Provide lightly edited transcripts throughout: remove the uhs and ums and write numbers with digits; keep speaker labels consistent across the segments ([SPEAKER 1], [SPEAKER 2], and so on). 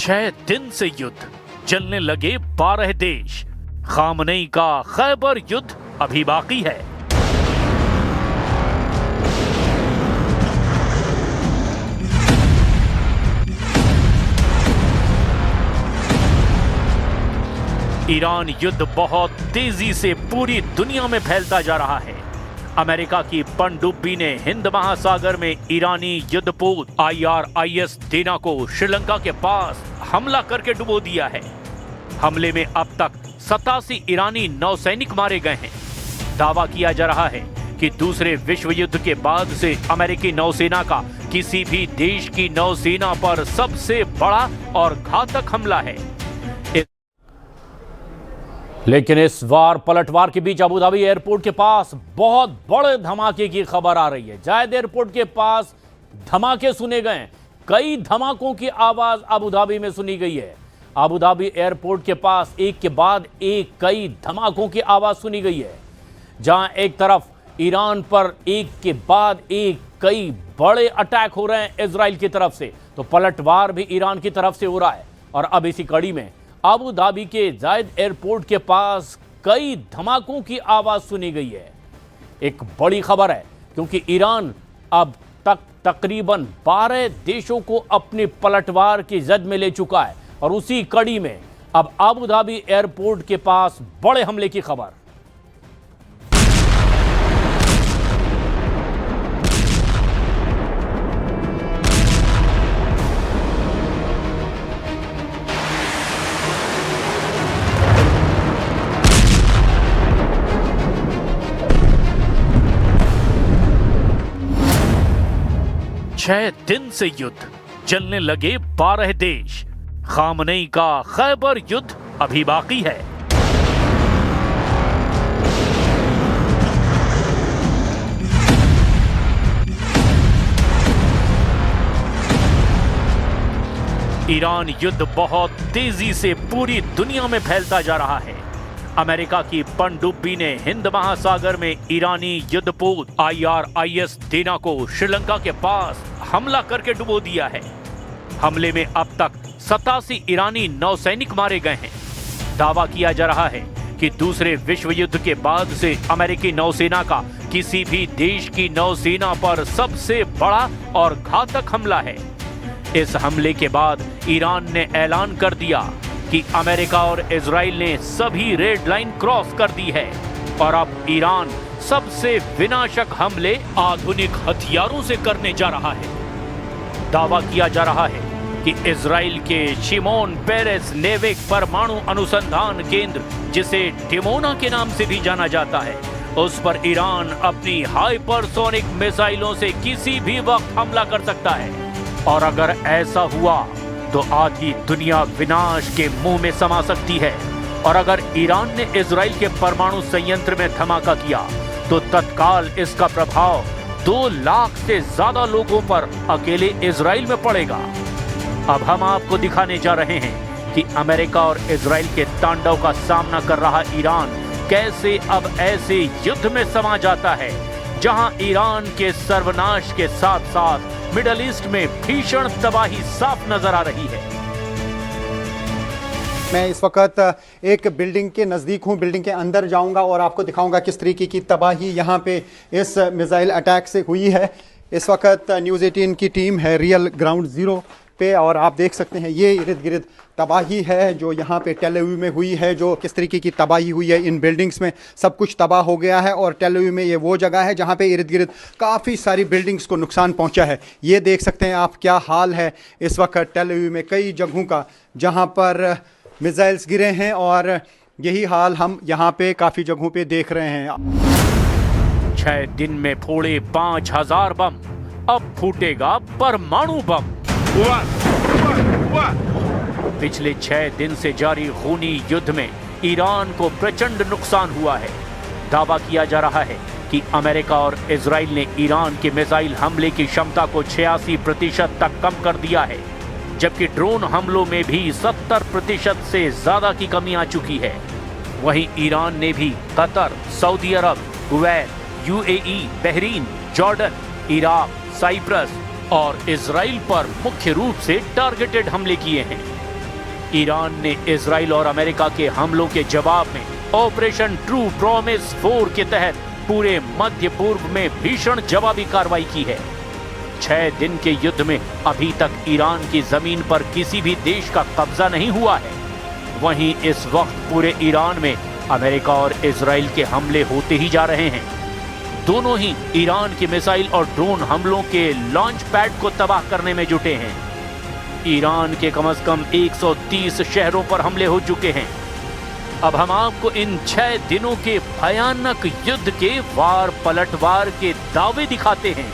[SPEAKER 1] 6 दिन से युद्ध, जलने लगे 12 देश। खामनेई का खैबर युद्ध अभी बाकी है। ईरान युद्ध बहुत तेजी से पूरी दुनिया में फैलता जा रहा है। अमेरिका की पनडुब्बी ने हिंद महासागर में ईरानी युद्धपोत IRIS देना को श्रीलंका के पास हमला करके डुबो दिया है। हमले में अब तक 87 ईरानी नौसैनिक मारे गए हैं। दावा किया जा रहा है कि दूसरे विश्व युद्ध के बाद से अमेरिकी नौसेना का किसी भी देश की नौसेना पर सबसे बड़ा और घातक हमला है। लेकिन इस बार पलटवार के बीच अबू धाबी एयरपोर्ट के पास बहुत बड़े धमाके की खबर आ रही है। जायद एयरपोर्ट के पास धमाके सुने गए। कई धमाकों की आवाज अबू धाबी में सुनी गई है। अबू धाबी एयरपोर्ट के पास एक के बाद एक कई धमाकों की आवाज सुनी गई है। जहां एक तरफ ईरान पर एक के बाद एक कई बड़े अटैक हो रहे हैं इजराइल की तरफ से, तो पलटवार भी ईरान की तरफ से हो रहा है। और अब इसी कड़ी में अबू धाबी के जायद एयरपोर्ट के पास कई धमाकों की आवाज सुनी गई है। एक बड़ी खबर है क्योंकि ईरान अब तक तकरीबन 12 देशों को अपने पलटवार की जद में ले चुका है। और उसी कड़ी में अब अबू धाबी एयरपोर्ट के पास बड़े हमले की खबर। छह दिन से युद्ध, जलने लगे 12 देश। खामनेई का खैबर युद्ध अभी बाकी है। ईरान युद्ध बहुत तेजी से पूरी दुनिया में फैलता जा रहा है। अमेरिका की पनडुब्बी ने हिंद महासागर में ईरानी युद्धपोत IRIS देना को श्रीलंका के पास हमला करके डुबो दिया है। हमले में अब तक 87 ईरानी नौसैनिक मारे गए हैं। दावा किया जा रहा है कि दूसरे विश्व युद्ध के बाद से अमेरिकी नौसेना का किसी भी देश की नौसेना पर सबसे बड़ा और घातक हमला है। इस हमले के बाद ईरान ने ऐलान कर दिया कि अमेरिका और इजराइल ने सभी रेड लाइन क्रॉस कर दी है और अब ईरान सबसे विनाशक हमले आधुनिक हथियारों से करने जा रहा है। दावा किया जा रहा है कि इजराइल के शिमोन पेरेस नेवेक परमाणु अनुसंधान केंद्र, जिसे डिमोना के नाम से भी जाना जाता है, उस पर ईरान अपनी हाइपरसोनिक मिसाइलों से किसी भी वक्त हमला कर सकता है। और अगर ऐसा हुआ तो आधी दुनिया विनाश के मुंह में समा सकती है। और अगर ईरान ने इजराइल के परमाणु संयंत्र में धमाका किया तो तत्काल इसका प्रभाव 2 लाख से ज्यादा लोगों पर अकेले इजराइल में पड़ेगा। अब हम आपको दिखाने जा रहे हैं कि अमेरिका और इजराइल के तांडव का सामना कर रहा ईरान कैसे अब ऐसे युद्ध में समा जाता है जहां ईरान के सर्वनाश के साथ साथ मिडल ईस्ट में भीषण तबाही साफ नजर आ रही है।
[SPEAKER 2] मैं इस वक्त एक बिल्डिंग के नज़दीक हूं। बिल्डिंग के अंदर जाऊंगा और आपको दिखाऊंगा किस तरीके की तबाही यहां पे इस मिसाइल अटैक से हुई है। इस वक्त न्यूज़ 18 की टीम है रियल ग्राउंड ज़ीरो पे और आप देख सकते हैं ये इर्द गिर्द तबाही है जो यहाँ पे टेल अवीव में हुई है। जो किस तरीके की तबाही हुई है, इन बिल्डिंग्स में सब कुछ तबाह हो गया है। और टेल अवीव में ये वो जगह है जहाँ पे इर्द गिर्द काफ़ी सारी बिल्डिंग्स को नुकसान पहुँचा है। ये देख सकते हैं आप क्या हाल है इस वक्त टेल अवीव में, कई जगहों का जहाँ पर मिसाइल्स गिरे हैं। और यही हाल हम यहाँ पे काफ़ी जगहों पे देख रहे हैं।
[SPEAKER 1] 6 दिन में फोड़े 5000 बम, अब फूटेगा परमाणु बम। पिछले 6 दिन से जारी खूनी युद्ध में ईरान को प्रचंड नुकसान हुआ है। दावा किया जा रहा है कि अमेरिका और इजराइल ने ईरान के मिसाइल हमले की क्षमता को 86% तक कम कर दिया है, जबकि ड्रोन हमलों में भी 70% से ज्यादा की कमी आ चुकी है। वहीं ईरान ने भी Qatar, Saudi Arab, Kuwait, UAE, Bahrain, Jordan, Iraq, Cyprus और इजराइल पर मुख्य रूप से टारगेटेड हमले किए हैं। ईरान ने इजराइल और अमेरिका के हमलों के जवाब में ऑपरेशन ट्रू प्रॉमिस 4 के तहत पूरे मध्य पूर्व में भीषण जवाबी कार्रवाई की है। 6 दिन के युद्ध में अभी तक ईरान की जमीन पर किसी भी देश का कब्जा नहीं हुआ है। वहीं इस वक्त पूरे ईरान में अमेरिका और इजराइल के हमले होते ही जा रहे हैं। दोनों ही ईरान की मिसाइल और ड्रोन हमलों के लॉन्च पैड को तबाह करने में जुटे हैं। ईरान के कम से कम 130 शहरों पर हमले हो चुके हैं। अब हम आपको इन 6 दिनों के भयानक युद्ध के वार पलटवार के दावे दिखाते हैं।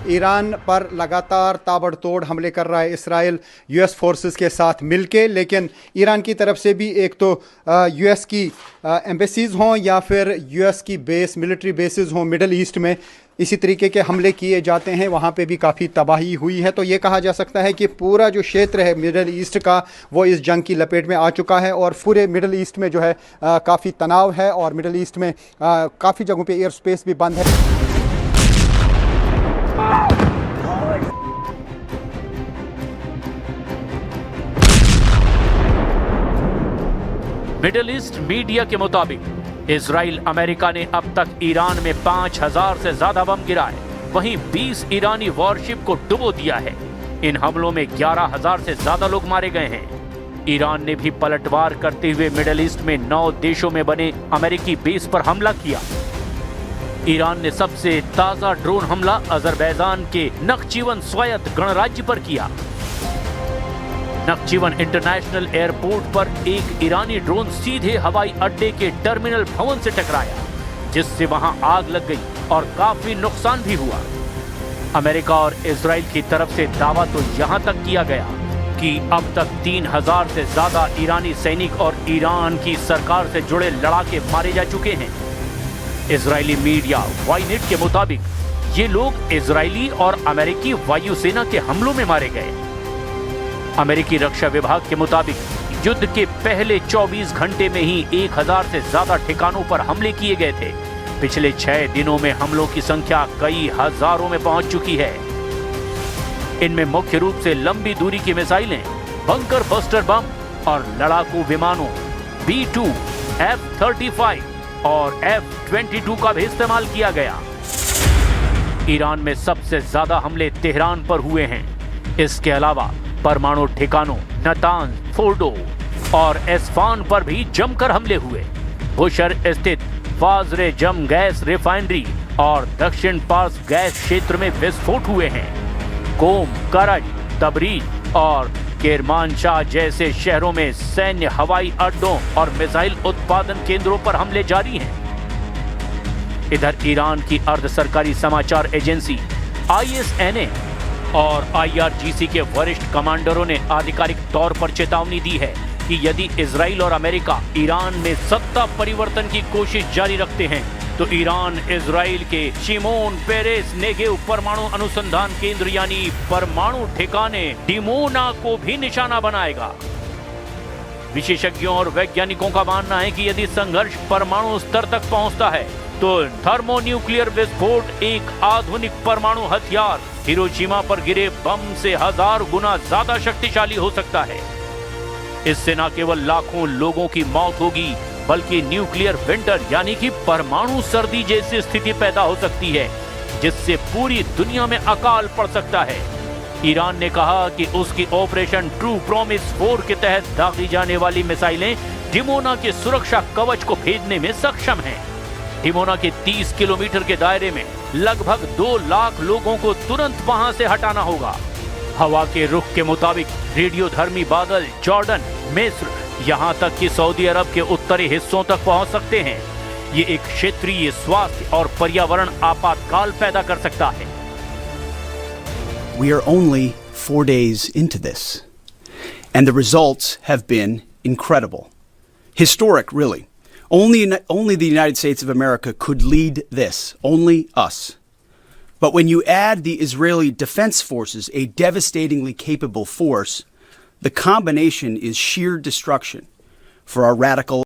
[SPEAKER 2] ईरान पर लगातार ताबड़तोड़ हमले कर रहा है इसराइल यूएस फोर्सेस के साथ मिलके, लेकिन ईरान की तरफ से भी एक तो यूएस की एम्बेसीज हों या फिर यूएस की मिलिट्री बेसिस हों मिडल ईस्ट में, इसी तरीके के हमले किए जाते हैं। वहाँ पे भी काफ़ी तबाही हुई है। तो ये कहा जा सकता है कि पूरा जो क्षेत्र है मिडल ईस्ट का वो इस जंग की लपेट में आ चुका है और पूरे मिडल ईस्ट में जो है काफ़ी तनाव है और मिडल ईस्ट में काफ़ी जगहों पे एयर स्पेस भी बंद है।
[SPEAKER 1] मिडिल ईस्ट मीडिया के मुताबिक इजराइल अमेरिका ने अब तक ईरान में 5000 से ज्यादा बम गिराए, वहीं 20 ईरानी वॉरशिप को डुबो दिया है। इन हमलों में 11,000 से ज्यादा लोग मारे गए हैं। ईरान ने भी पलटवार करते हुए मिडिल ईस्ट में 9 देशों में बने अमेरिकी बेस पर हमला किया। ईरान ने सबसे ताजा ड्रोन हमला अजरबैजान के नखचीवन स्वायत्त गणराज्य पर किया। नखचीवन इंटरनेशनल एयरपोर्ट पर एक ईरानी ड्रोन सीधे हवाई अड्डे के टर्मिनल भवन से टकराया, जिससे वहां आग लग गई और काफी नुकसान भी हुआ। अमेरिका और इजराइल की तरफ से दावा तो यहां तक किया गया कि अब तक 3000 से ज्यादा ईरानी सैनिक और ईरान की सरकार से जुड़े लड़ाके मारे जा चुके हैं। इजरायली मीडिया वाइनेट के मुताबिक ये लोग इजरायली और अमेरिकी वायुसेना के हमलों में मारे गए। अमेरिकी रक्षा विभाग के मुताबिक युद्ध के पहले 24 घंटे में ही 1000 से ज्यादा ठिकानों पर हमले किए गए थे। पिछले 6 दिनों में हमलों की संख्या कई हजारों में पहुंच चुकी है। इनमें मुख्य रूप से लंबी दूरी की मिसाइलें, बंकर बस्टर बम और लड़ाकू विमानों B-2, F-35 और F-22 का भी इस्तेमाल किया गया। ईरान में सबसे ज्यादा हमले तेहरान पर हुए हैं। इसके अलावा परमाणु ठिकानों नतांज, फोर्डो और एस्फान पर भी जमकर हमले हुए। बुशर स्थित फाजरे जम गैस रिफाइनरी और दक्षिण पार्स गैस क्षेत्र में विस्फोट हुए हैं। कोम, करज, तबरीज और केरमानशाह जैसे शहरों में सैन्य हवाई अड्डों और मिसाइल उत्पादन केंद्रों पर हमले जारी हैं। इधर ईरान की अर्ध सरकारी समाचार एजेंसी ISNA और IRGC के वरिष्ठ कमांडरों ने आधिकारिक तौर पर चेतावनी दी है कि यदि इजराइल और अमेरिका ईरान में सत्ता परिवर्तन की कोशिश जारी रखते हैं तो ईरान इजराइल के शिमोन पेरेस नेगेव परमाणु अनुसंधान केंद्र यानी परमाणु ठिकाने डिमोना को भी निशाना बनाएगा। विशेषज्ञों और वैज्ञानिकों का मानना है कि यदि संघर्ष परमाणु स्तर तक पहुंचता है तो थर्मोन्यूक्लियर विस्फोट एक आधुनिक परमाणु हथियार हिरोशिमा पर गिरे बम से 1000 गुना ज्यादा शक्तिशाली हो सकता है। इससे न केवल लाखों लोगों की मौत होगी बल्कि न्यूक्लियर विंटर यानी कि परमाणु सर्दी जैसी स्थिति पैदा हो सकती है, जिससे पूरी दुनिया में अकाल पड़ सकता है। ईरान ने कहा कि उसकी ऑपरेशन ट्रू प्रॉमिस 4 के तहत दागी जाने वाली मिसाइलें डिमोना के सुरक्षा कवच को भेदने में सक्षम हैं। डिमोना के 30 किलोमीटर के दायरे में लगभग 2 लाख लोगों को तुरंत वहां से हटाना होगा। हवा के रुख के मुताबिक रेडियोधर्मी बादल जॉर्डन, मिस्र, यहां तक कि सऊदी अरब के उत्तरी हिस्सों तक पहुंच सकते हैं। ये एक क्षेत्रीय स्वास्थ्य और पर्यावरण आपातकाल पैदा कर सकता है।
[SPEAKER 3] We are only 4 days into this, and the results have been incredible. Historic, really. Only the United States of America could lead this, only us. But when you add the Israeli Defense Forces, a devastatingly capable force, the combination is sheer destruction for our radical